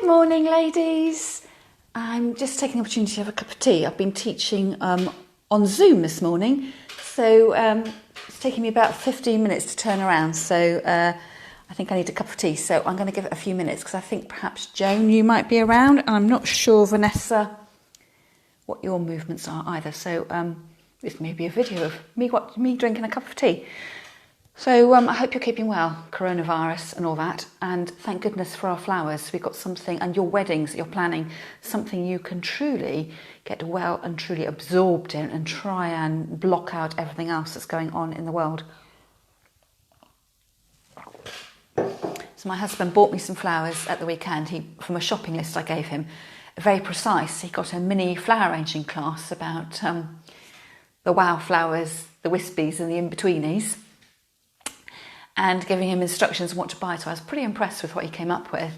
Good morning, ladies. I'm just taking the opportunity to have a cup of tea. I've been teaching on Zoom this morning, so it's taking me about 15 minutes to turn around, so I think I need a cup of tea, so I'm going to give it a few minutes because I think perhaps Joan, you might be around. I'm not sure, Vanessa, what your movements are either, so this may be a video of me drinking a cup of tea. So I hope you're keeping well, coronavirus and all that, and thank goodness for our flowers. We've got something, and your weddings that you're planning, something you can truly get well and truly absorbed in and try and block out everything else that's going on in the world. So my husband bought me some flowers at the weekend, from a shopping list I gave him, very precise. He got a mini flower arranging class about the wow flowers, the wispies and the in-betweenies, and giving him instructions on what to buy. So I was pretty impressed with what he came up with.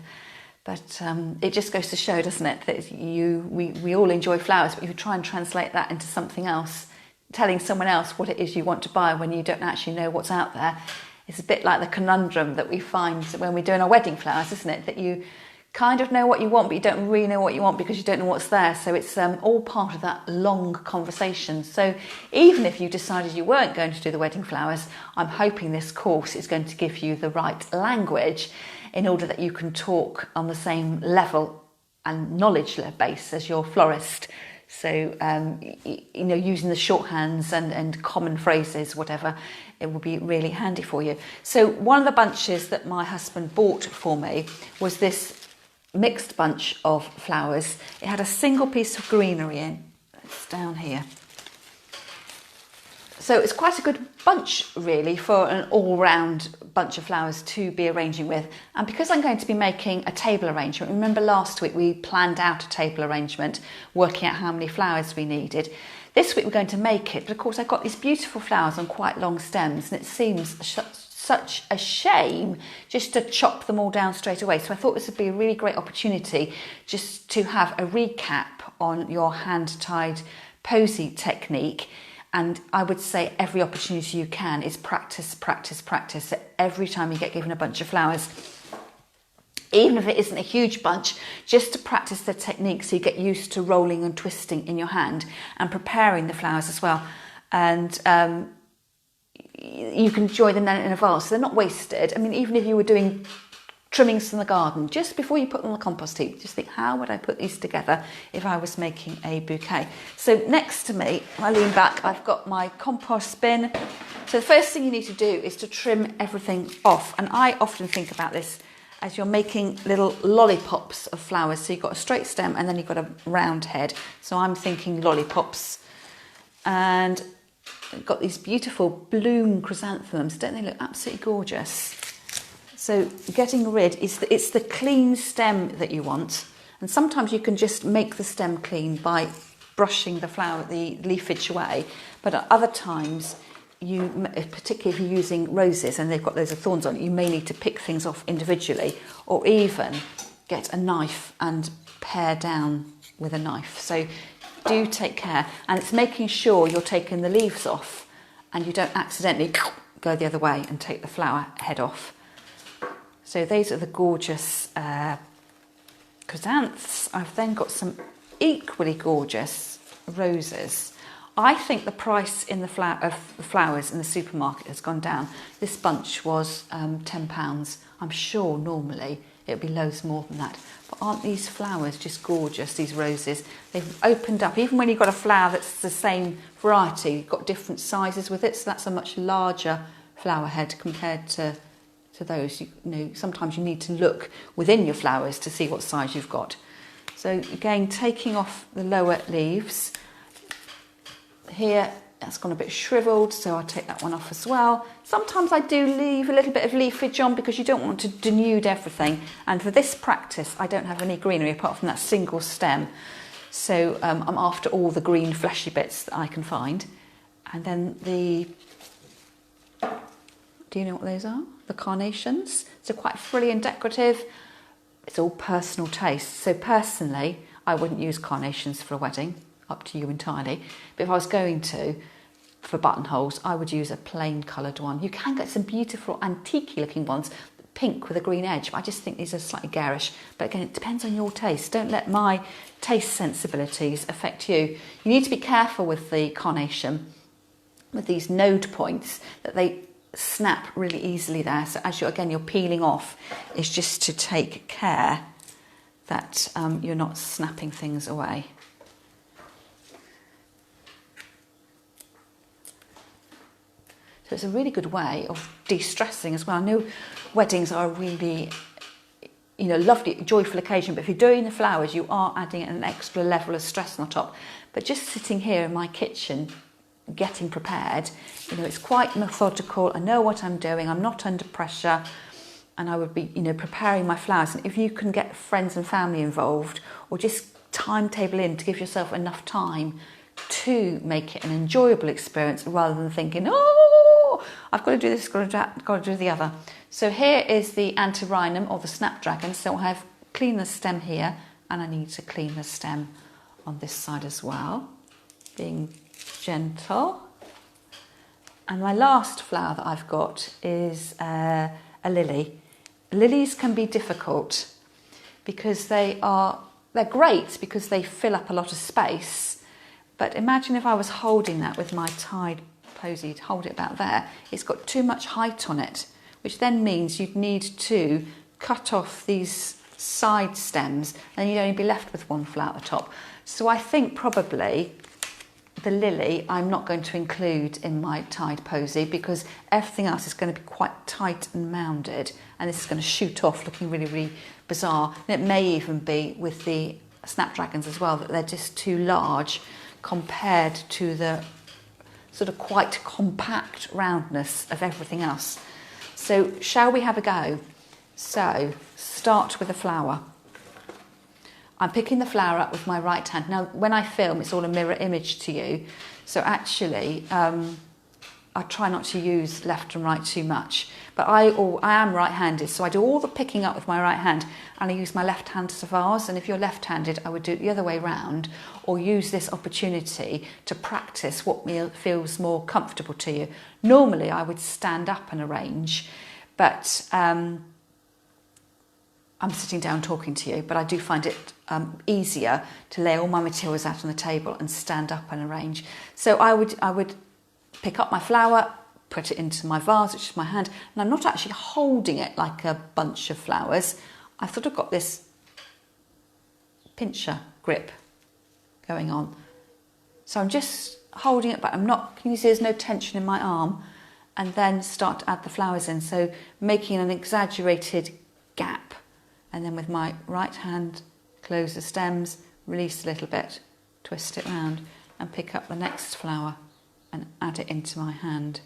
But it just goes to show, doesn't it, that we all enjoy flowers, but you try and translate that into something else, telling someone else what it is you want to buy when you don't actually know what's out there. It's a bit like the conundrum that we find when we're doing our wedding flowers, isn't it? That you kind of know what you want, but you don't really know what you want because you don't know what's there. So it's all part of that long conversation. So even if you decided you weren't going to do the wedding flowers, I'm hoping this course is going to give you the right language in order that you can talk on the same level and knowledge base as your florist. So, using the shorthands and common phrases, whatever, it will be really handy for you. So one of the bunches that my husband bought for me was this mixed bunch of flowers. It had a single piece of greenery in. It's down here. So it's quite a good bunch, really, for an all-round bunch of flowers to be arranging with. And because I'm going to be making a table arrangement, remember last week we planned out a table arrangement, working out how many flowers we needed. This week we're going to make it, but of course I've got these beautiful flowers on quite long stems, and it seems such a shame just to chop them all down straight away. So I thought this would be a really great opportunity just to have a recap on your hand-tied posy technique. And I would say every opportunity you can is practice, practice, practice. So every time you get given a bunch of flowers, even if it isn't a huge bunch, just to practice the technique so you get used to rolling and twisting in your hand and preparing the flowers as well. And you can enjoy them then in a vase, so they're not wasted. I mean, even if you were doing trimmings from the garden, just before you put them on the compost heap, just think, how would I put these together if I was making a bouquet? So next to me, I lean back, I've got my compost bin. So the first thing you need to do is to trim everything off. And I often think about this as you're making little lollipops of flowers. So you've got a straight stem and then you've got a round head. So I'm thinking lollipops. And I've got these beautiful bloom chrysanthemums. Don't they look absolutely gorgeous? So getting rid, it's the clean stem that you want. And sometimes you can just make the stem clean by brushing the leafage away. But at other times, particularly if you're using roses and they've got loads of thorns on it, you may need to pick things off individually, or even get a knife and pare down with a knife. So do take care. And it's making sure you're taking the leaves off and you don't accidentally go the other way and take the flower head off. So these are the gorgeous chrysanthemums. I've then got some equally gorgeous roses. I think the price of the flowers in the supermarket has gone down. This bunch was £10. I'm sure normally it would be loads more than that. But aren't these flowers just gorgeous, these roses? They've opened up. Even when you've got a flower that's the same variety, you've got different sizes with it. So that's a much larger flower head compared to those. Sometimes you need to look within your flowers to see what size you've got. So again, taking off the lower leaves. Here, that's gone a bit shriveled, so I'll take that one off as well. Sometimes I do leave a little bit of leafage on because you don't want to denude everything. And for this practice, I don't have any greenery apart from that single stem. So I'm after all the green fleshy bits that I can find. And then do you know what those are? The carnations. So quite frilly and decorative. It's all personal taste. So personally, I wouldn't use carnations for a wedding. Up to you entirely. But if I was going to, for buttonholes, I would use a plain coloured one. You can get some beautiful antique looking ones. pink with a green edge, but I just think these are slightly garish. But again, it depends on your taste. Don't let my taste sensibilities affect you. You need to be careful with the carnation, with these node points, that they snap really easily there. So as you're peeling off, is just to take care that you're not snapping things away. So it's a really good way of de-stressing as well. I know weddings are a really, lovely, joyful occasion, but if you're doing the flowers, you are adding an extra level of stress on top. But just sitting here in my kitchen, getting prepared, it's quite methodical. I know what I'm doing. I'm not under pressure, and I would be, preparing my flowers. And if you can get friends and family involved, or just timetable in to give yourself enough time to make it an enjoyable experience, rather than thinking, oh, I've got to do this, got to do the other. So here is the antirrhinum, or the snapdragon. So I have cleaned the stem here, and I need to clean the stem on this side as well, being gentle. And my last flower that I've got is a lily. Lilies can be difficult because they're great because they fill up a lot of space. But imagine if I was holding that with my tied posy, hold it about there. It's got too much height on it, which then means you'd need to cut off these side stems, and you'd only be left with one flower at the top. So I think probably the lily I'm not going to include in my tied posy, because everything else is going to be quite tight and mounded, and this is going to shoot off looking really, really bizarre. And it may even be with the snapdragons as well, that they're just too large compared to the sort of quite compact roundness of everything else. So shall we have a go? So start with a flower. I'm picking the flower up with my right hand. Now, when I film, it's all a mirror image to you. So actually, I try not to use left and right too much. But I am right-handed, so I do all the picking up with my right hand, and I use my left hand to vase. And if you're left-handed, I would do it the other way round, or use this opportunity to practice what feels more comfortable to you. Normally, I would stand up and arrange, but I'm sitting down talking to you, but I do find it easier to lay all my materials out on the table and stand up and arrange. So I would pick up my flower, put it into my vase, which is my hand, and I'm not actually holding it like a bunch of flowers. I've sort of got this pincher grip going on. So I'm just holding it back. Can you see there's no tension in my arm? And then start to add the flowers in. So making an exaggerated gap. And then with my right hand, close the stems, release a little bit, twist it round, and pick up the next flower and add it into my hand.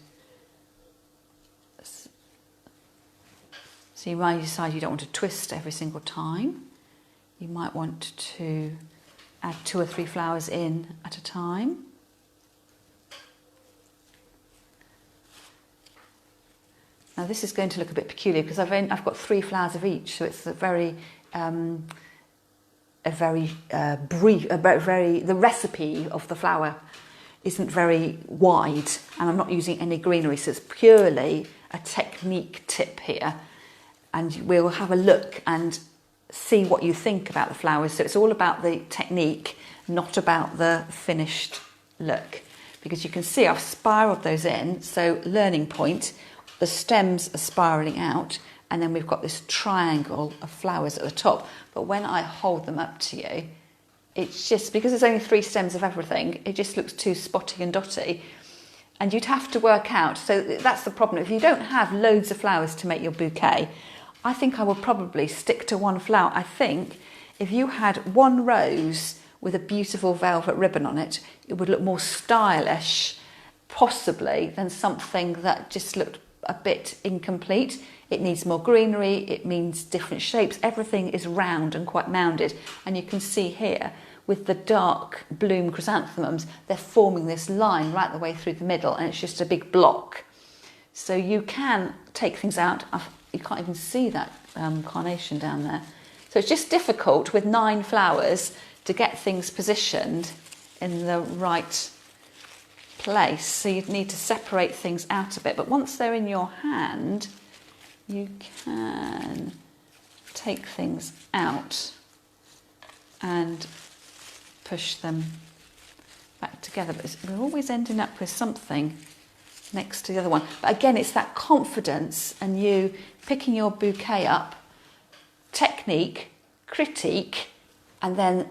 So you might decide you don't want to twist every single time. You might want to add 2 or 3 flowers in at a time. Now this is going to look a bit peculiar because I've got 3 flowers of each, so it's a very brief, the recipe of the flower isn't very wide, and I'm not using any greenery, so it's purely a technique tip here. And we'll have a look and see what you think about the flowers. So it's all about the technique, not about the finished look. Because you can see I've spiraled those in, so learning point, the stems are spiraling out, and then we've got this triangle of flowers at the top. But when I hold them up to you, it's just, because there's only 3 stems of everything, it just looks too spotty and dotty. And you'd have to work out, so that's the problem. If you don't have loads of flowers to make your bouquet, I think I would probably stick to 1 flower. I think if you had 1 rose with a beautiful velvet ribbon on it, it would look more stylish, possibly, than something that just looked a bit incomplete. It needs more greenery, it means different shapes. Everything is round and quite mounded. And you can see here, with the dark bloom chrysanthemums, they're forming this line right the way through the middle, and it's just a big block. So you can take things out. You can't even see that carnation down there. So it's just difficult with 9 flowers to get things positioned in the right place. So you'd need to separate things out a bit. But once they're in your hand, you can take things out and push them back together, but we're always ending up with something next to the other one. But again, it's that confidence and you picking your bouquet up, technique, critique, and then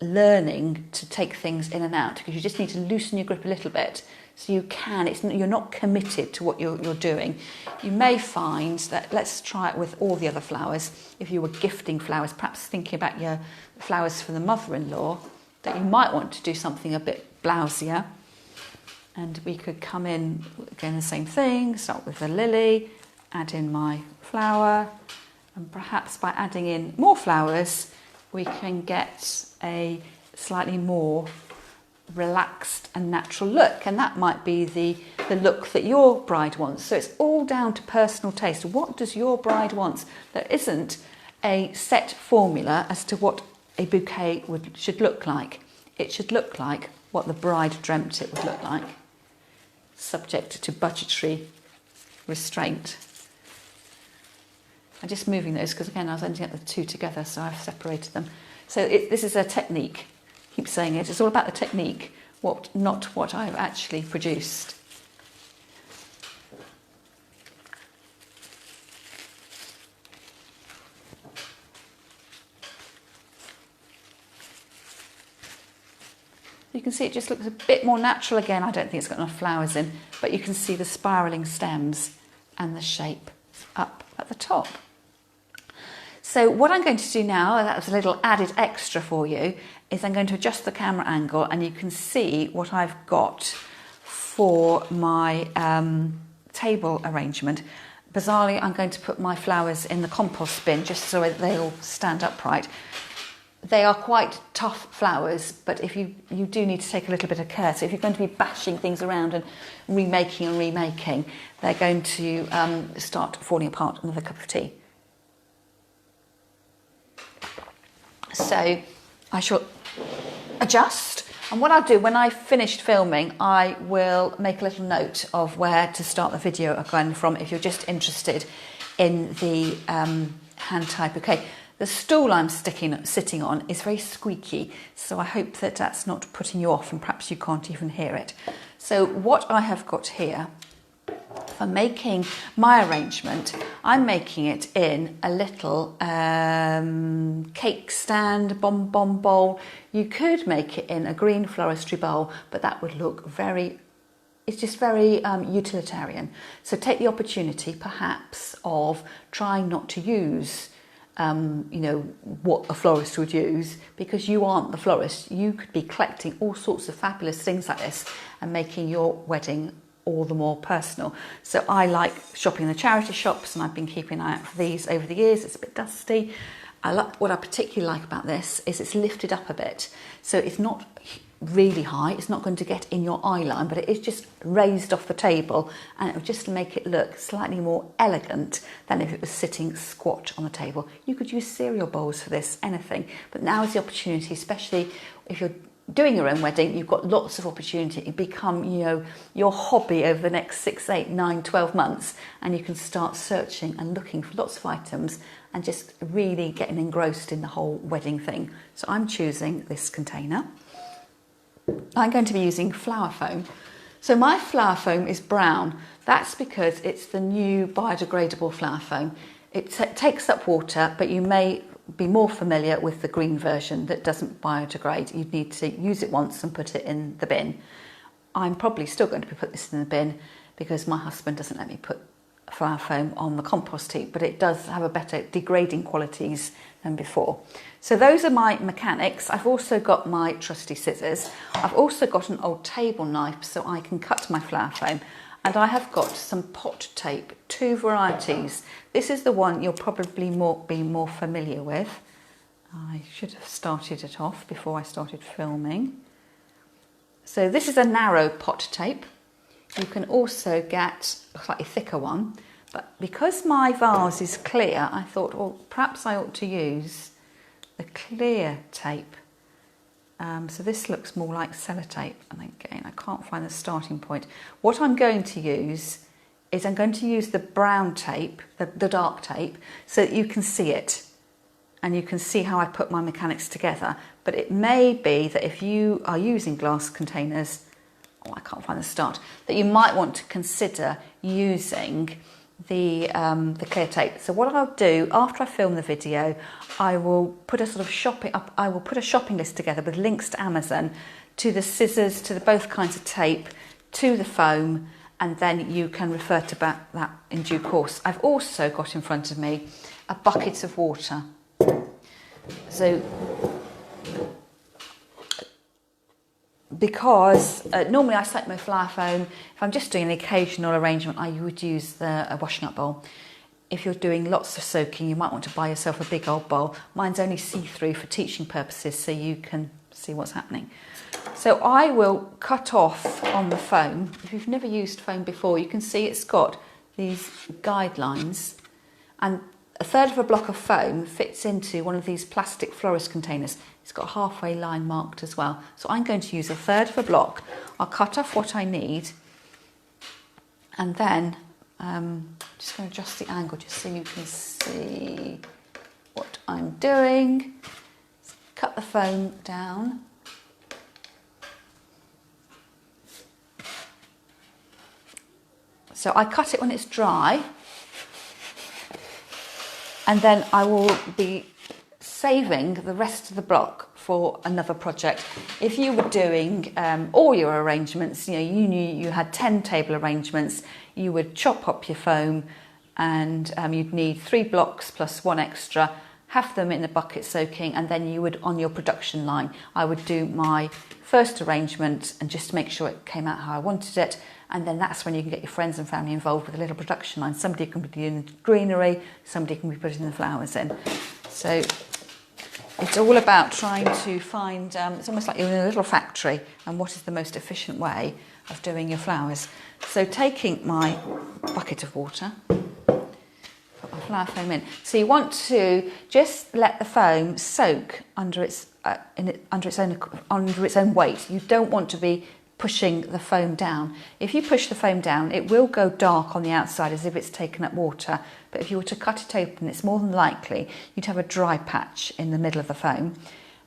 learning to take things in and out, because you just need to loosen your grip a little bit so you can, you're not committed to what you're doing. You may find that, let's try it with all the other flowers, if you were gifting flowers, perhaps thinking about your flowers for the mother-in-law, that you might want to do something a bit blousier. And we could come in, again the same thing, start with the lily, add in my flower, and perhaps by adding in more flowers we can get a slightly more relaxed and natural look, and that might be the look that your bride wants. So it's all down to personal taste. What does your bride want? There isn't a set formula as to what a bouquet should look like. It should look like what the bride dreamt it would look like, subject to budgetary restraint. I'm just moving those because, again, I was ending up the two together, so I've separated them. So this is a technique. I keep saying it. It's all about the technique, not what I've actually produced. You can see it just looks a bit more natural again. I don't think it's got enough flowers in, but you can see the spiralling stems and the shape up at the top. So what I'm going to do now, that was a little added extra for you, is I'm going to adjust the camera angle and you can see what I've got for my table arrangement. Bizarrely, I'm going to put my flowers in the compost bin just so they all stand upright. They are quite tough flowers, but if you do need to take a little bit of care. So if you're going to be bashing things around and remaking, they're going to start falling apart another cup of tea. So I shall adjust, and what I'll do when I've finished filming, I will make a little note of where to start the video again from if you're just interested in the hand-tied bouquet. The stool I'm sitting on is very squeaky, so I hope that that's not putting you off and perhaps you can't even hear it. So what I have got here for making my arrangement, I'm making it in a little cake stand, bonbon bowl. You could make it in a green floristry bowl, but that would look it's just very utilitarian. So take the opportunity perhaps of trying not to use what a florist would use, because you aren't the florist. You could be collecting all sorts of fabulous things like this and making your wedding all the more personal. So I like shopping in the charity shops, and I've been keeping an eye out for these over the years. It's a bit dusty. What I particularly like about this is it's lifted up a bit, so it's not really high, it's not going to get in your eye line, but it is just raised off the table, and it will just make it look slightly more elegant than if it was sitting squat on the table. You could use cereal bowls for this, anything, but now is the opportunity, especially if you're doing your own wedding. You've got lots of opportunity. It become your hobby over the next 6, 8, 9, 12 months, and you can start searching and looking for lots of items and just really getting engrossed in the whole wedding thing. So I'm choosing this container. I'm going to be using flower foam. So my flower foam is brown. That's because it's the new biodegradable flower foam. It takes up water, but you may be more familiar with the green version that doesn't biodegrade. You'd need to use it once and put it in the bin. I'm probably still going to put this in the bin because my husband doesn't let me put flower foam on the compost heap, but it does have a better degrading qualities than before. So those are my mechanics. I've also got my trusty scissors. I've also got an old table knife so I can cut my flower foam. And I have got some pot tape, 2 varieties. This is the one you'll probably be more familiar with. I should have started it off before I started filming. So this is a narrow pot tape. You can also get a slightly thicker one, but because my vase is clear, I thought, well, perhaps I ought to use the clear tape. So this looks more like sellotape, and again, I can't find the starting point. What I'm going to use is I'm going to use the brown tape, the dark tape, so that you can see it and you can see how I put my mechanics together. But it may be that if you are using glass containers, oh, I can't find the start, that you might want to consider using the clear tape. So what I'll do after I film the video, I will put a sort of shopping list together with links to Amazon, to the scissors, to the both kinds of tape, to the foam, and then you can refer to that in due course. I've also got in front of me a bucket of water. So because normally I soak my flower foam, if I'm just doing an occasional arrangement, I would use a washing up bowl. If you're doing lots of soaking, you might want to buy yourself a big old bowl. Mine's only see-through for teaching purposes, so you can see what's happening. So I will cut off on the foam. If you've never used foam before, you can see it's got these guidelines, and a third of a block of foam fits into one of these plastic Florist containers. It's got a halfway line marked as well. So I'm going to use a third of a block. I'll cut off what I need, and then just going to adjust the angle just so you can see what I'm doing. Cut the foam down. So I cut it when it's dry, and then I will be saving the rest of the block for another project. If you were doing all your arrangements, you knew you had 10 table arrangements, you would chop up your foam, and you'd need 3 blocks plus 1 extra, have them in the bucket soaking, and then you would, on your production line, I would do my first arrangement and just make sure it came out how I wanted it. And then that's when you can get your friends and family involved with a little production line. Somebody can be doing the greenery, somebody can be putting the flowers in. So it's all about trying to find, it's almost like you're in a little factory, and what is the most efficient way of doing your flowers. So taking my bucket of water, put my flower foam in. So you want to just let the foam soak under its own weight. You don't want to be pushing the foam down. If you push the foam down, it will go dark on the outside as if it's taken up water, but if you were to cut it open, it's more than likely you'd have a dry patch in the middle of the foam.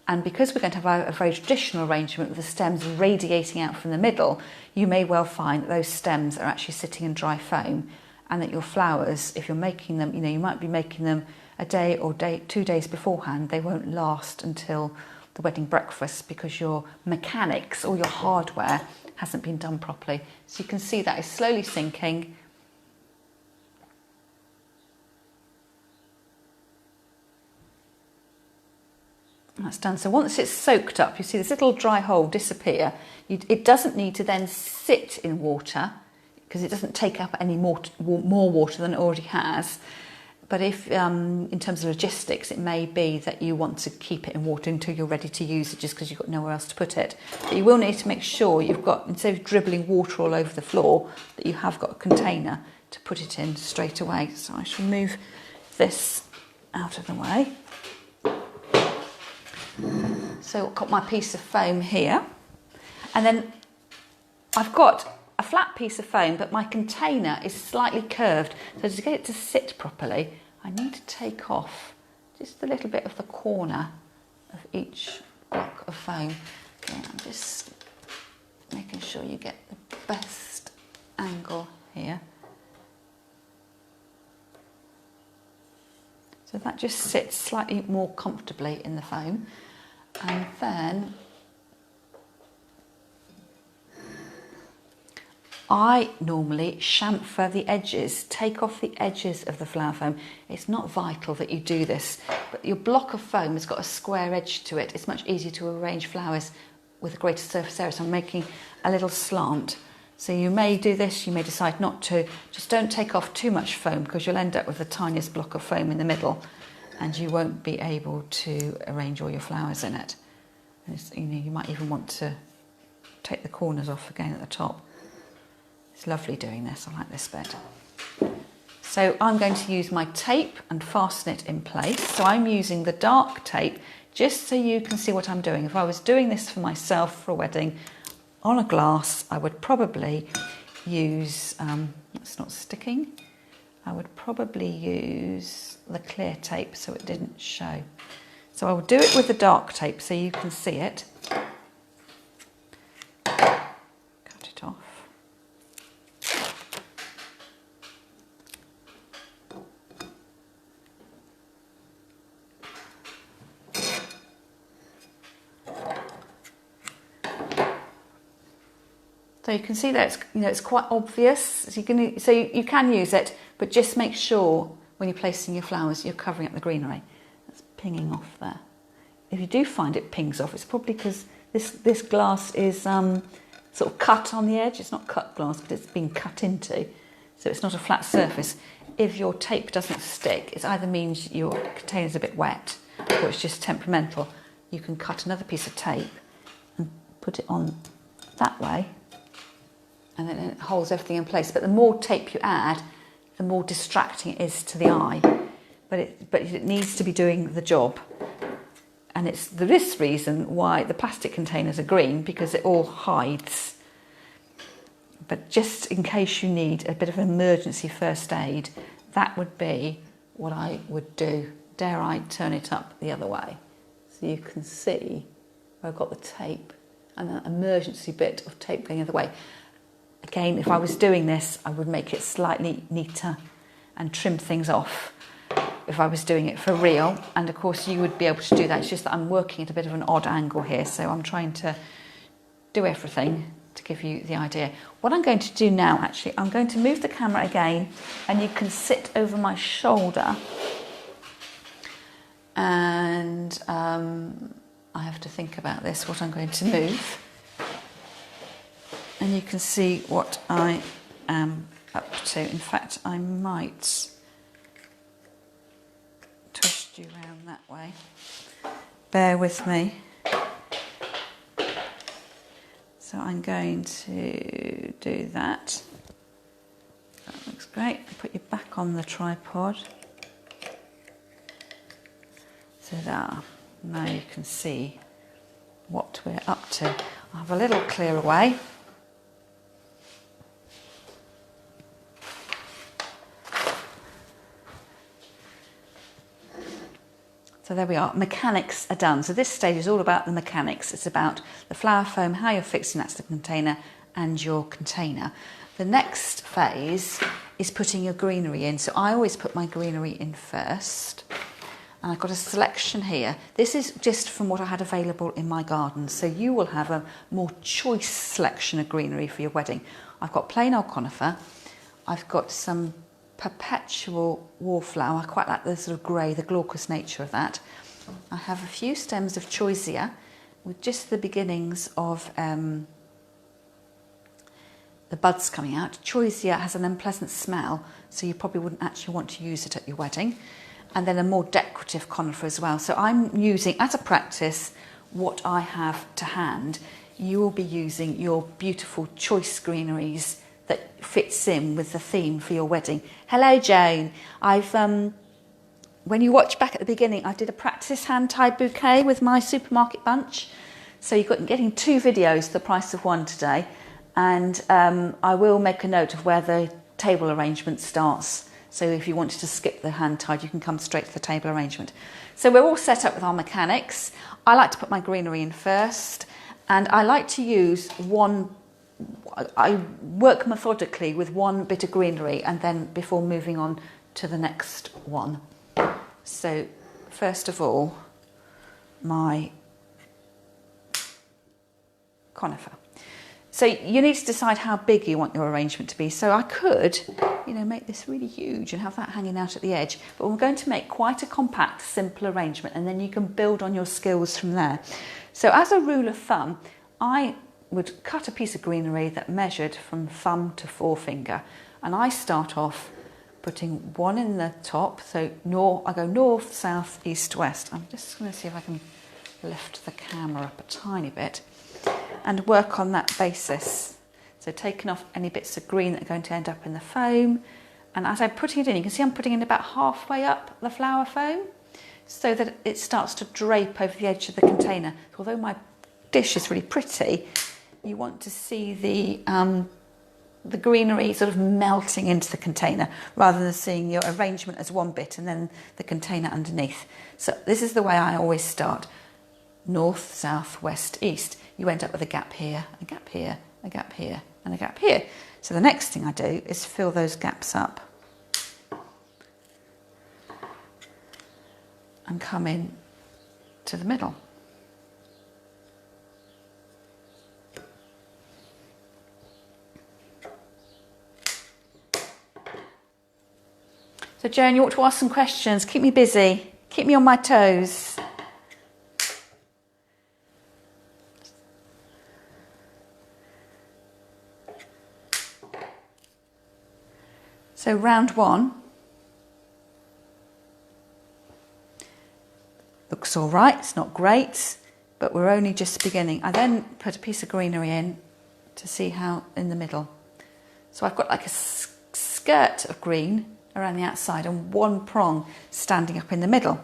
And because we're going to have a very traditional arrangement with the stems radiating out from the middle, you may well find that those stems are actually sitting in dry foam, and that your flowers, if you're making them, you might be making them a day or 2 days beforehand, they won't last until the wedding breakfast because your mechanics or your hardware hasn't been done properly. So you can see that is slowly sinking. That's done. So once it's soaked up, you see this little dry hole disappear. It doesn't need to then sit in water because it doesn't take up any more water than it already has. But if, in terms of logistics, it may be that you want to keep it in water until you're ready to use it just because you've got nowhere else to put it. But you will need to make sure you've got, instead of dribbling water all over the floor, that you have got a container to put it in straight away. So I shall move this out of the way. So I've got my piece of foam here. And then I've got a flat piece of foam, but my container is slightly curved. So to get it to sit properly, I need to take off just a little bit of the corner of each block of foam. Okay, I'm just making sure you get the best angle here. So that just sits slightly more comfortably in the foam. And then I normally chamfer the edges, take off the edges of the flower foam. It's not vital that you do this, but your block of foam has got a square edge to it. It's much easier to arrange flowers with a greater surface area, so I'm making a little slant. So you may do this, you may decide not to. Just don't take off too much foam because you'll end up with the tiniest block of foam in the middle and you won't be able to arrange all your flowers in it. You might even want to take the corners off again at the top. It's lovely doing this, I like this bit. So I'm going to use my tape and fasten it in place. So I'm using the dark tape just so you can see what I'm doing. If I was doing this for myself for a wedding on a glass, I would probably use, it's not sticking, I would probably use the clear tape so it didn't show. So I will do it with the dark tape so you can see it. Cut it off. So you can see that it's quite obvious. So you can use it, but just make sure when you're placing your flowers, you're covering up the greenery. That's pinging off there. If you do find it pings off, it's probably because this glass is sort of cut on the edge. It's not cut glass, but it's been cut into, so it's not a flat surface. If your tape doesn't stick, it either means your container's a bit wet or it's just temperamental. You can cut another piece of tape and put it on that way, and then it holds everything in place. But the more tape you add, the more distracting it is to the eye. But it needs to be doing the job. And it's this reason why the plastic containers are green, because it all hides. But just in case you need a bit of emergency first aid, that would be what I would do. Dare I turn it up the other way? So you can see where I've got the tape and an emergency bit of tape going the other way. Again, if I was doing this, I would make it slightly neater and trim things off if I was doing it for real. And of course you would be able to do that. It's just that I'm working at a bit of an odd angle here, so I'm trying to do everything to give you the idea. What I'm going to do now, actually, I'm going to move the camera again, and you can sit over my shoulder. And I have to think about this, what I'm going to move. And you can see what I am up to. In fact, I might twist you around that way. Bear with me. So I'm going to do that. That looks great. Put you back on the tripod. So there. Now you can see what we're up to. I'll have a little clear away. So there we are, mechanics are done. So this stage is all about the mechanics. It's about the flower foam, how you're fixing that to the container and your container. The next phase is putting your greenery in. So I always put my greenery in first. And I've got a selection here. This is just from what I had available in my garden. So you will have a more choice selection of greenery for your wedding. I've got plain old conifer. I've got some perpetual wallflower. I quite like the sort of grey, the glaucous nature of that. I have a few stems of choisia with just the beginnings of the buds coming out. Choisia has an unpleasant smell, so you probably wouldn't actually want to use it at your wedding. And then a more decorative conifer as well. So I'm using, as a practice, what I have to hand. You will be using your beautiful choice greeneries that fits in with the theme for your wedding. Hello, Joan. When you watch back at the beginning, I did a practice hand-tied bouquet with my supermarket bunch. So you're getting 2 videos for the price of 1 today. And I will make a note of where the table arrangement starts. So if you wanted to skip the hand-tied, you can come straight to the table arrangement. So we're all set up with our mechanics. I like to put my greenery in first. And I like to use I work methodically with one bit of greenery and then before moving on to the next one. So first of all, my conifer. So you need to decide how big you want your arrangement to be. So I could, make this really huge and have that hanging out at the edge, but we're going to make quite a compact, simple arrangement, and then you can build on your skills from there. So as a rule of thumb, I would cut a piece of greenery that measured from thumb to forefinger, and I start off putting 1 in the top. So I go north, south, east, west. I'm just going to see if I can lift the camera up a tiny bit and work on that basis. So taking off any bits of green that are going to end up in the foam, and as I'm putting it in, you can see I'm putting it about halfway up the flower foam so that it starts to drape over the edge of the container. So although my dish is really pretty, you want to see the the greenery sort of melting into the container rather than seeing your arrangement as one bit and then the container underneath. So this is the way I always start. North, south, west, east. You end up with a gap here, a gap here, a gap here, and a gap here. So the next thing I do is fill those gaps up and come in to the middle. So Joan, you ought to ask some questions. Keep me busy. Keep me on my toes. So round one looks all right. It's not great, but we're only just beginning. I then put a piece of greenery in to see how in the middle. So I've got like a skirt of green around the outside and one prong standing up in the middle.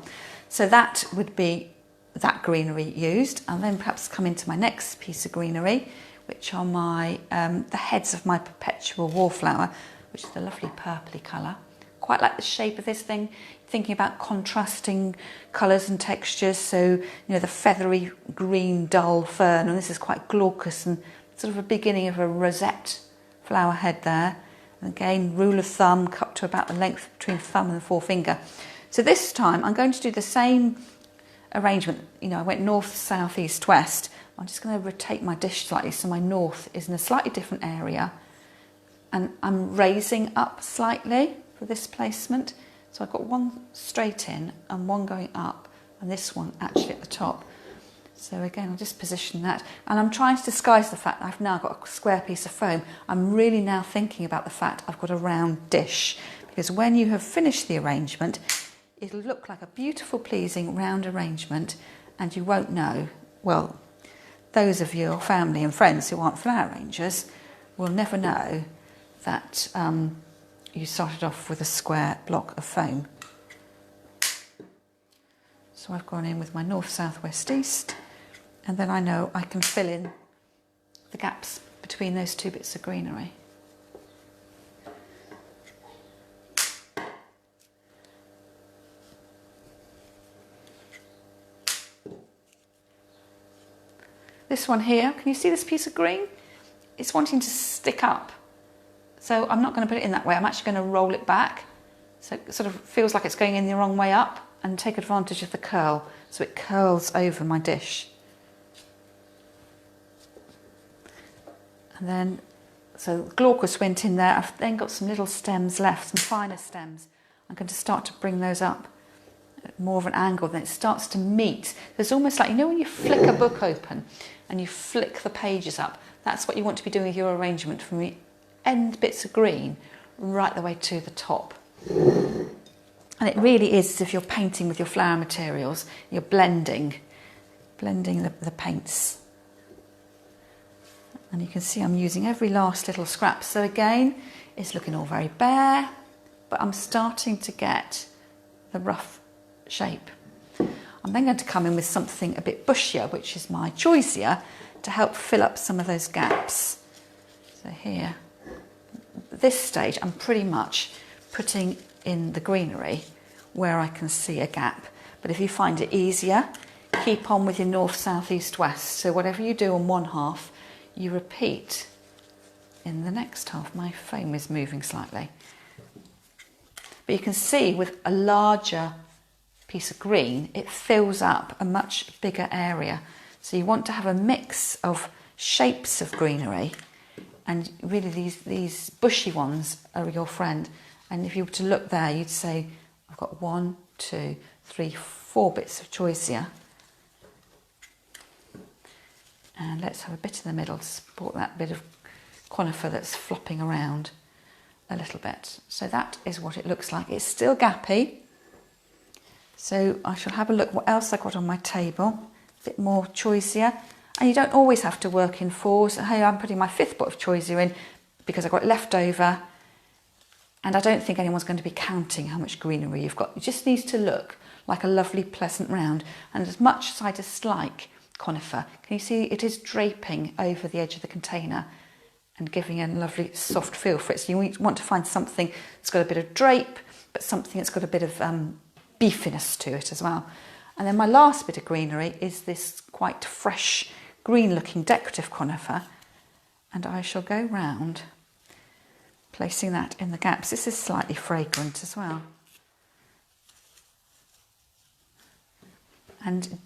So that would be that greenery used. I'll then perhaps come into my next piece of greenery, which are my the heads of my perpetual wallflower, which is a lovely purpley colour. Quite like the shape of this thing, thinking about contrasting colours and textures. So, you know, the feathery green dull fern, and this is quite glaucous and sort of a beginning of a rosette flower head there. And again, rule of thumb, cut to about the length between thumb and the forefinger. So this time I'm going to do the same arrangement. You know, I went north, south, east, west. I'm just going to rotate my dish slightly so my north is in a slightly different area. And I'm raising up slightly for this placement. So I've got one straight in and one going up and this one actually at the top. So again, I'll just position that. And I'm trying to disguise the fact that I've now got a square piece of foam. I'm really now thinking about the fact I've got a round dish, because when you have finished the arrangement, it'll look like a beautiful, pleasing round arrangement, and you won't know. Well, those of your family and friends who aren't flower arrangers will never know that you started off with a square block of foam. So I've gone in with my north, south, west, east, and then I know I can fill in the gaps between those two bits of greenery. This one here, can you see this piece of green? It's wanting to stick up. So I'm not going to put it in that way, I'm actually going to roll it back. So it sort of feels like it's going in the wrong way up, and take advantage of the curl, so it curls over my dish. And then, so glaucous went in there. I've then got some little stems left, some finer stems. I'm going to start to bring those up at more of an angle, then it starts to meet. There's almost like, you know when you flick a book open and you flick the pages up, that's what you want to be doing with your arrangement, from the end bits of green right the way to the top. And it really is as if you're painting with your flower materials, you're blending the paints. And you can see I'm using every last little scrap. So again, it's looking all very bare, but I'm starting to get the rough shape. I'm then going to come in with something a bit bushier, which is my choisier, to help fill up some of those gaps. So here, at this stage, I'm pretty much putting in the greenery where I can see a gap. But if you find it easier, keep on with your north, south, east, west. So whatever you do on one half, you repeat in the next half. My foam is moving slightly. But you can see with a larger piece of green, it fills up a much bigger area. So you want to have a mix of shapes of greenery, and really these bushy ones are your friend. And if you were to look there, you'd say, I've got 1, 2, 3, 4 bits of choisier. And let's have a bit in the middle to support that bit of conifer that's flopping around a little bit. So that is what it looks like. It's still gappy. So I shall have a look what else I got on my table. A bit more choisier. And you don't always have to work in fours. Hey, I'm putting my 5th pot of choisier in because I got it left over. And I don't think anyone's going to be counting how much greenery you've got. It just needs to look like a lovely, pleasant round. And as much as I dislike conifer, can you see it is draping over the edge of the container? and giving a lovely soft feel for it. So you want to find something that's got a bit of drape, but something that's got a bit of beefiness to it as well. And then my last bit of greenery is this quite fresh, green-looking decorative conifer, and I shall go round placing that in the gaps. This is slightly fragrant as well. And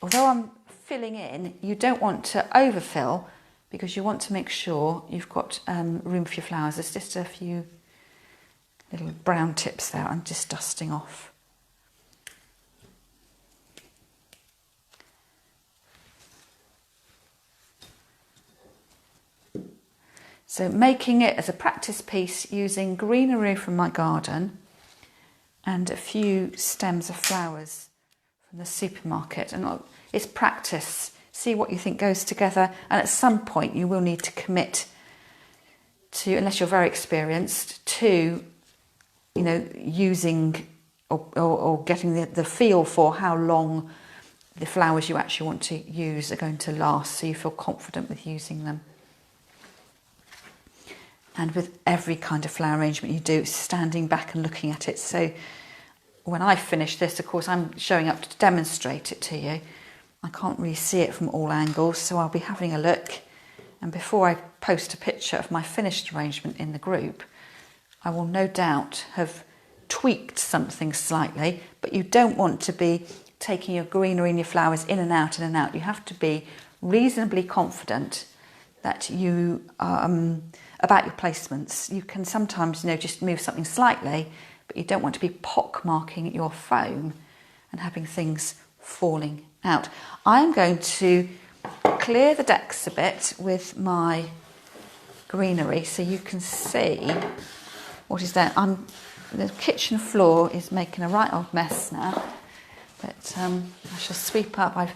although I'm filling in, you don't want to overfill because you want to make sure you've got room for your flowers. There's just a few little brown tips there I'm just dusting off. So making it as a practice piece using greenery from my garden and a few stems of flowers from the supermarket. And it's practice. See what you think goes together. And at some point you will need to commit to, unless you're very experienced, to, you know, using or getting the feel for how long the flowers you actually want to use are going to last, so you feel confident with using them. And with every kind of flower arrangement you do, standing back and looking at it. So when I finish this, of course, I'm showing up to demonstrate it to you. I can't really see it from all angles, so I'll be having a look. And before I post a picture of my finished arrangement in the group, I will no doubt have tweaked something slightly, but you don't want to be taking your greenery and your flowers in and out, in and out. You have to be reasonably confident that you about your placements. You can sometimes, you know, just move something slightly, but you don't want to be pock-marking your foam and having things falling out. I'm going to clear the decks a bit with my greenery so you can see what is there. The kitchen floor is making a right old mess now, but I shall sweep up.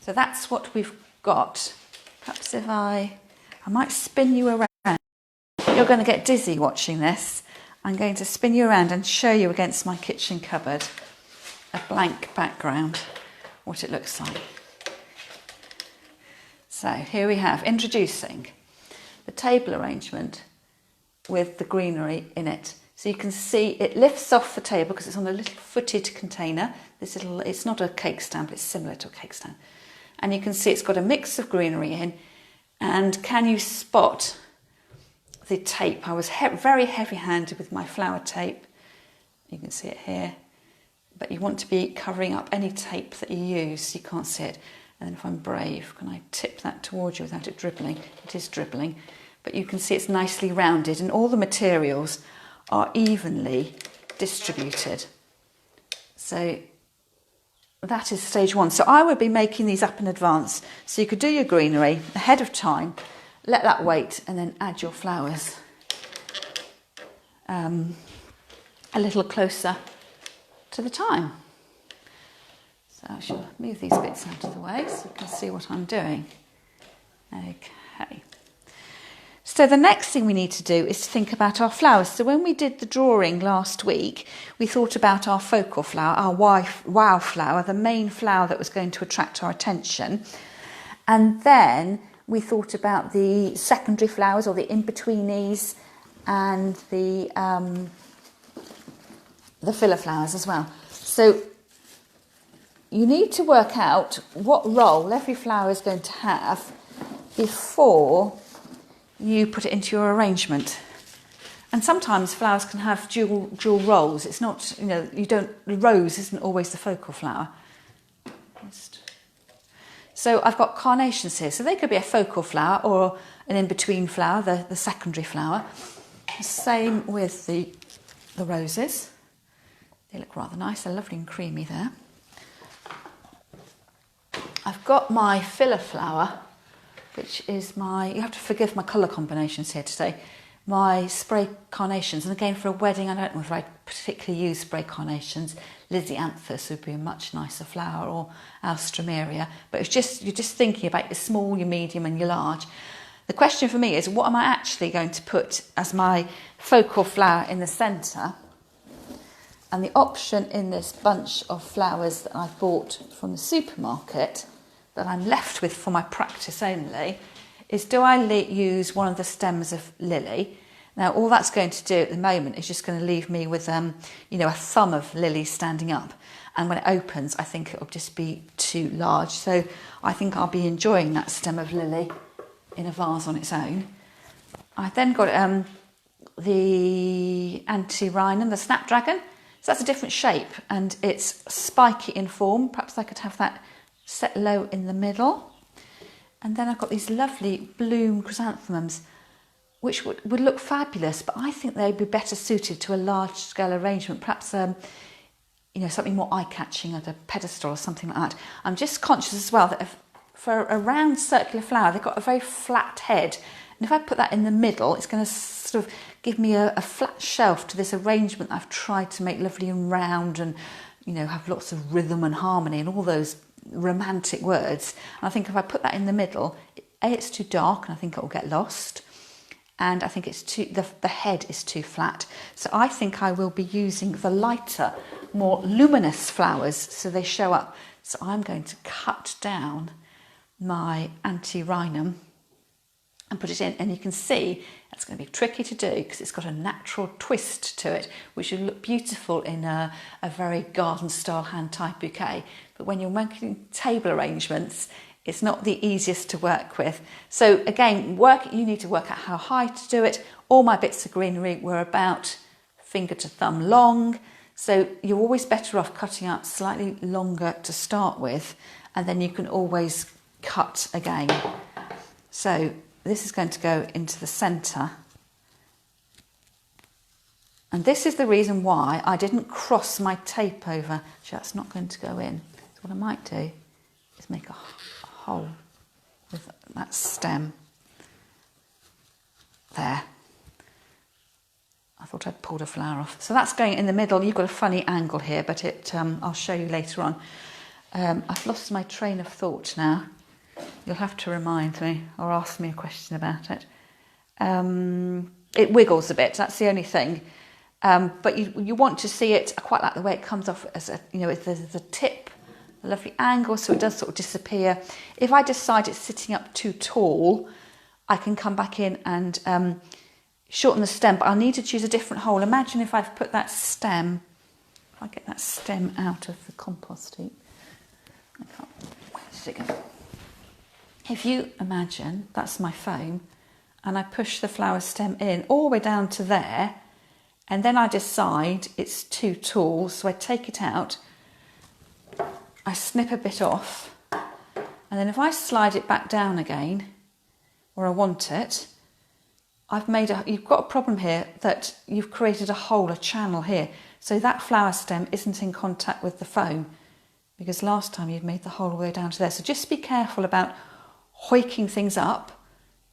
So that's what we've got. Perhaps if I might spin you around. You're going to get dizzy watching this. I'm going to spin you around and show you against my kitchen cupboard, a blank background, what it looks like. So here we have introducing the table arrangement with the greenery in it. So you can see it lifts off the table because it's on a little footed container. It's not a cake stand, but it's similar to a cake stand. And you can see it's got a mix of greenery in. And can you spot the tape? I was very heavy-handed with my flower tape. You can see it here. But you want to be covering up any tape that you use so you can't see it. And then if I'm brave, can I tip that towards you without it dribbling? It is dribbling. But you can see it's nicely rounded and all the materials are evenly distributed. So that is stage one. So I would be making these up in advance. So you could do your greenery ahead of time, let that wait, and then add your flowers a little closer to the time. So I shall move these bits out of the way so you can see what I'm doing. Okay. So the next thing we need to do is to think about our flowers. So when we did the drawing last week, we thought about our focal flower, our wow flower, the main flower that was going to attract our attention. And then we thought about the secondary flowers or the in-betweenies and the filler flowers as well. So you need to work out what role every flower is going to have before you put it into your arrangement. And sometimes flowers can have dual roles. It's not, you know, the rose isn't always the focal flower. So I've got carnations here. So they could be a focal flower or an in-between flower, the secondary flower. Same with the roses. They look rather nice. They're lovely and creamy there. I've got my filler flower, which is you have to forgive my colour combinations here today, my spray carnations. And again, for a wedding, I don't know if I particularly use spray carnations. Lysianthus would be a much nicer flower, or Alstroemeria. But you're just thinking about your small, your medium and your large. The question for me is, what am I actually going to put as my focal flower in the centre? And the option in this bunch of flowers that I bought from the supermarket that I'm left with for my practice only is, do I use one of the stems of lily? Now, all that's going to do at the moment is just going to leave me with, you know, a thumb of lily standing up. And when it opens, I think it'll just be too large. So I think I'll be enjoying that stem of lily in a vase on its own. I then got the anti-rhinum, the snapdragon. So that's a different shape and it's spiky in form. Perhaps I could have that set low in the middle. And then I've got these lovely bloom chrysanthemums, which would look fabulous, but I think they'd be better suited to a large scale arrangement, perhaps you know, something more eye-catching at a pedestal or something like that. I'm just conscious as well that for a round circular flower, they've got a very flat head. And if I put that in the middle, it's going to sort of give me a flat shelf to this arrangement I've tried to make lovely and round and, you know, have lots of rhythm and harmony and all those romantic words. And I think if I put that in the middle, A, it's too dark and I think it will get lost. And I think it's the head is too flat. So I think I will be using the lighter, more luminous flowers so they show up. So I'm going to cut down my anti-rhinum and put it in. And you can see that's going to be tricky to do because it's got a natural twist to it, which will look beautiful in a very garden style hand tied bouquet. But when you're making table arrangements, it's not the easiest to work with. So again, you need to work out how high to do it. All my bits of greenery were about finger to thumb long. So you're always better off cutting out slightly longer to start with, and then you can always cut again. So this is going to go into the centre. And this is the reason why I didn't cross my tape over. Actually, that's not going to go in. So what I might do is make a hole with that stem there. I thought I'd pulled a flower off. So that's going in the middle. You've got a funny angle here, but I'll show you later on. I've lost my train of thought now. You'll have to remind me or ask me a question about it. It wiggles a bit, that's the only thing. But you want to see it. I quite like the way it comes off as there's a tip, a lovely angle, so it does sort of disappear. If I decide it's sitting up too tall, I can come back in and shorten the stem, but I'll need to choose a different hole. Imagine if I've put that stem, if I get that stem out of the compost heap. Where does it go? If you imagine that's my foam and I push the flower stem in all the way down to there, and then I decide it's too tall, so I take it out, I snip a bit off, and then if I slide it back down again where I want it, you've got a problem here that you've created a hole, a channel here. So that flower stem isn't in contact with the foam because last time you'd made the hole all the way down to there. So just be careful about hoiking things up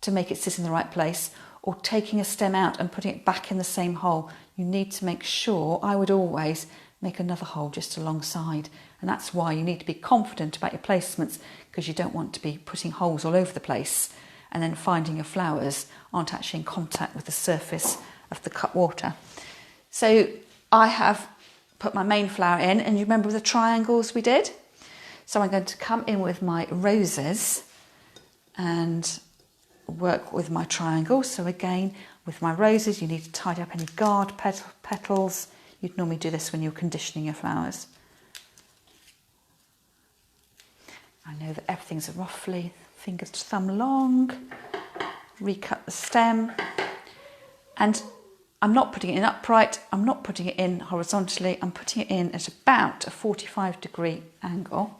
to make it sit in the right place or taking a stem out and putting it back in the same hole. You need to make sure, I would always make another hole just alongside. And that's why you need to be confident about your placements, because you don't want to be putting holes all over the place and then finding your flowers aren't actually in contact with the surface of the cut water. So I have put my main flower in, and you remember the triangles we did? So I'm going to come in with my roses and work with my triangles. So again, with my roses, you need to tidy up any guard petals. You'd normally do this when you're conditioning your flowers. I know that everything's roughly fingers to thumb long. Recut the stem. And I'm not putting it in upright, I'm not putting it in horizontally, I'm putting it in at about a 45-degree angle.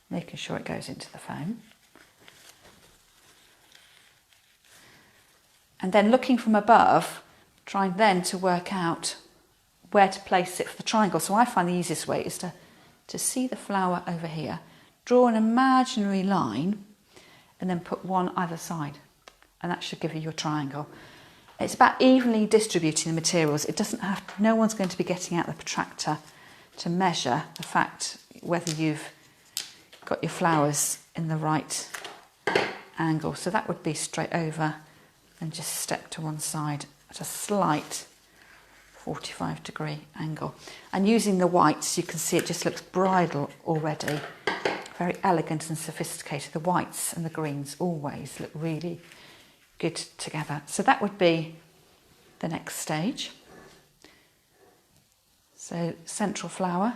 Making sure it goes into the foam. And then looking from above, trying then to work out where to place it for the triangle. So I find the easiest way is to see the flower over here, draw an imaginary line, and then put one either side. And that should give you your triangle. It's about evenly distributing the materials. It doesn't have to, no one's going to be getting out the protractor to measure the fact whether you've got your flowers in the right angle. So that would be straight over and just step to one side at a slight 45-degree angle. And using the whites, you can see it just looks bridal already. very elegant and sophisticated. The whites and the greens always look really good together. So that would be the next stage. So central flower,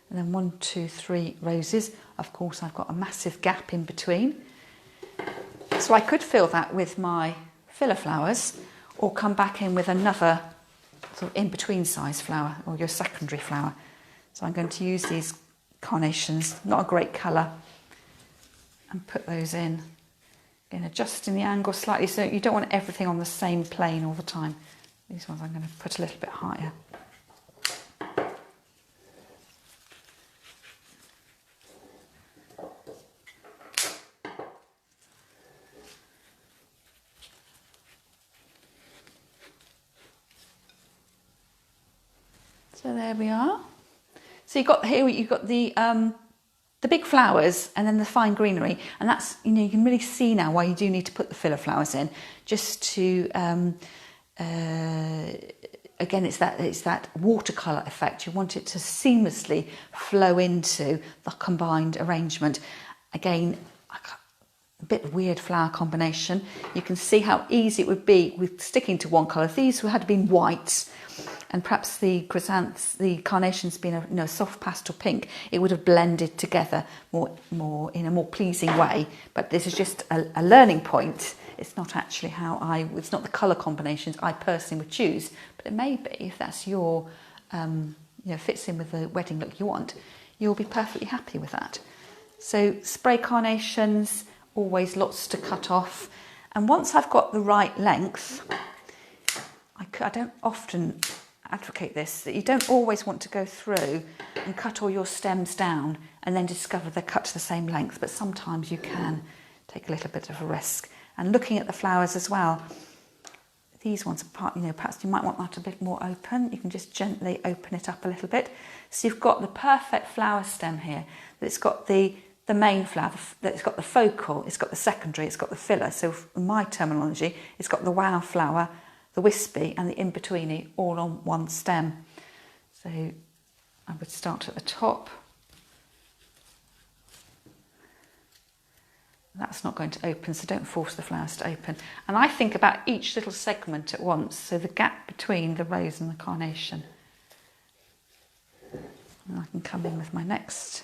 and then 1, 2, 3 roses. Of course, I've got a massive gap in between. So I could fill that with my filler flowers, or come back in with another sort of in-between size flower, or your secondary flower. So I'm going to use these carnations, not a great colour, and put those in adjusting the angle slightly, so you don't want everything on the same plane all the time. These ones I'm going to put a little bit higher. So there we are. So you've got the big flowers and then the fine greenery, and that's, you know, you can really see now why you do need to put the filler flowers in, just to again, it's that watercolour effect. You want it to seamlessly flow into the combined arrangement. Again, a bit weird flower combination. You can see how easy it would be with sticking to one colour. If these had been white, and perhaps the carnations being a soft pastel pink, it would have blended together more in a more pleasing way. But this is just a learning point. It's not actually it's not the colour combinations I personally would choose, but it may be, if that's your, fits in with the wedding look you want, you'll be perfectly happy with that. So spray carnations, always lots to cut off. And once I've got the right length, I don't often advocate this, that you don't always want to go through and cut all your stems down and then discover they're cut to the same length, but sometimes you can take a little bit of a risk. And looking at the flowers as well, these ones are perhaps you might want that a bit more open. You can just gently open it up a little bit. So you've got the perfect flower stem here. It's got the main flower, it's got the focal, it's got the secondary, it's got the filler. So in my terminology, it's got the wow flower, the wispy and the in-betweeny all on one stem. So I would start at the top. That's not going to open, so don't force the flowers to open. And I think about each little segment at once, so the gap between the rose and the carnation. And I can come in with my next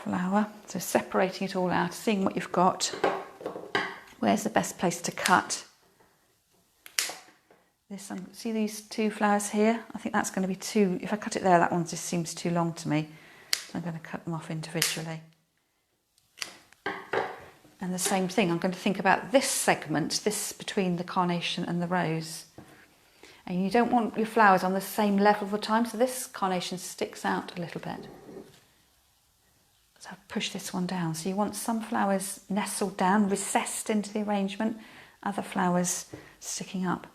flower. So separating it all out, seeing what you've got. Where's the best place to cut? See these 2 flowers here? I think that's going to be too, if I cut it there, that one just seems too long to me. So I'm going to cut them off individually. And the same thing, I'm going to think about this segment, this between the carnation and the rose. And you don't want your flowers on the same level all the time, so this carnation sticks out a little bit. So I've pushed this one down. So you want some flowers nestled down, recessed into the arrangement, other flowers sticking up.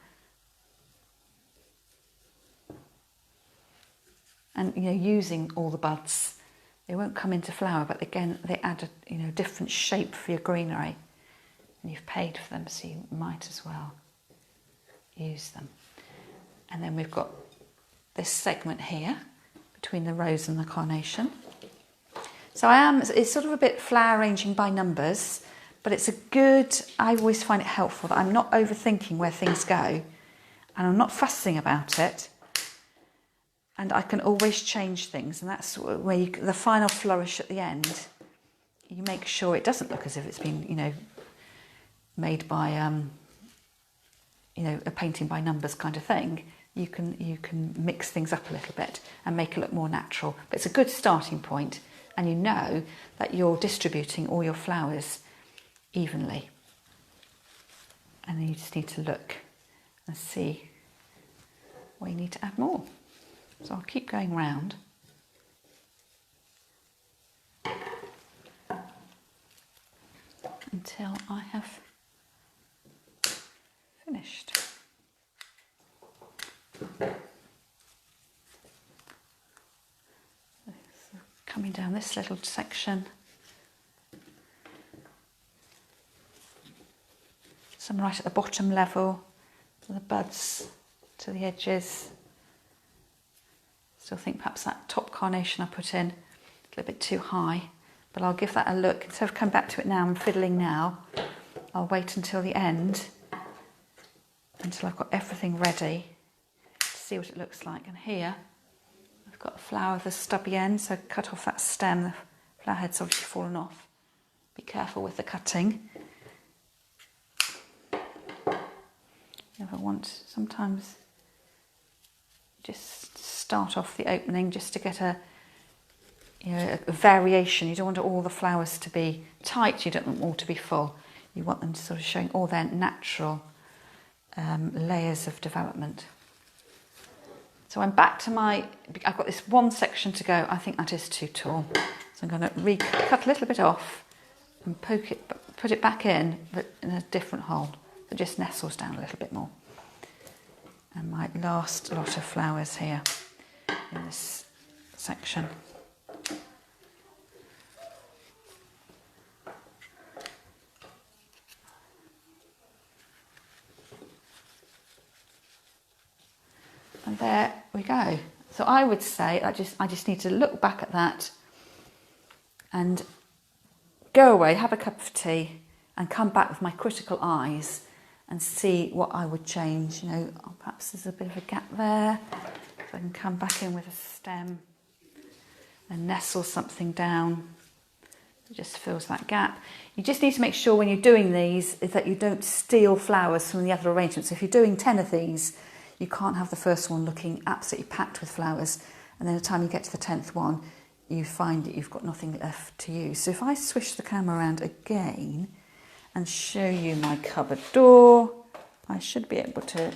And using all the buds. They won't come into flower, but again, they add a different shape for your greenery. And you've paid for them, so you might as well use them. And then we've got this segment here between the rose and the carnation. So it's sort of a bit flower arranging by numbers, but I always find it helpful that I'm not overthinking where things go, and I'm not fussing about it. And I can always change things, and that's where the final flourish at the end, you make sure it doesn't look as if it's been, made by, a painting by numbers kind of thing. You can mix things up a little bit and make it look more natural. But it's a good starting point, and you know that you're distributing all your flowers evenly. And then you just need to look and see where you need to add more. So I'll keep going round. Until I have finished. So coming down this little section. Some right at the bottom level, so the buds to the edges. Still think perhaps that top carnation I put in a little bit too high, but I'll give that a look. Instead of coming back to it now and fiddling now, I'll wait until the end, until I've got everything ready to see what it looks like. And here I've got a flower with a stubby end, so cut off that stem. The flower head's obviously fallen off. Be careful with the cutting. Never want, sometimes just start off the opening just to get a variation. You don't want all the flowers to be tight, you don't want them all to be full. You want them to sort of showing all their natural layers of development. So I'm back to I've got this one section to go. I think that is too tall. So I'm going to cut a little bit off and put it back in, but in a different hole. So it just nestles down a little bit more. And my last lot of flowers here in this section. And there we go. So I would say I just need to look back at that and go away, have a cup of tea, and come back with my critical eyes and see what I would change. Perhaps there's a bit of a gap there. So I can come back in with a stem and nestle something down. It just fills that gap. You just need to make sure when you're doing these is that you don't steal flowers from the other arrangements. So if you're doing 10 of these, you can't have the first one looking absolutely packed with flowers, and then by the time you get to the 10th one, you find that you've got nothing left to use. So if I swish the camera around again and show you my cupboard door, I should be able to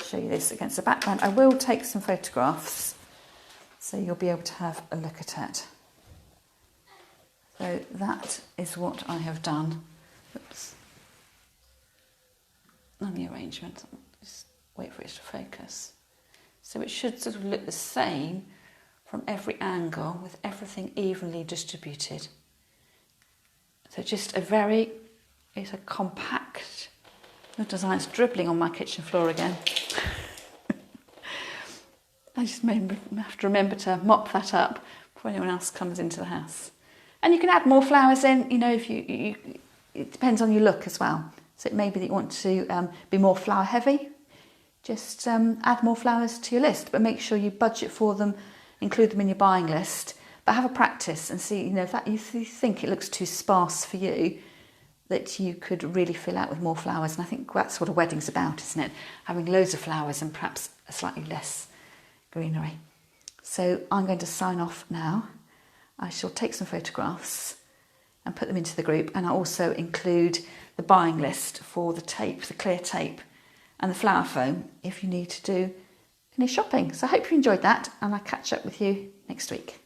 show you this against the background. I will take some photographs so you'll be able to have a look at it. So that is what I have done. Oops. On the arrangement, just wait for it to focus. So it should sort of look the same from every angle with everything evenly distributed. So just it's a compact design. It's dribbling on my kitchen floor again. I just have to remember to mop that up before anyone else comes into the house. And you can add more flowers in, if it depends on your look as well. So it may be that you want to be more flower heavy. Just add more flowers to your list, but make sure you budget for them, include them in your buying list, but have a practice and see, if you think it looks too sparse for you, that you could really fill out with more flowers. And I think that's what a wedding's about, isn't it? Having loads of flowers and perhaps a slightly less greenery. So I'm going to sign off now. I shall take some photographs and put them into the group, and I'll also include the buying list for the tape, the clear tape and the flower foam if you need to do any shopping. So I hope you enjoyed that, and I'll catch up with you next week.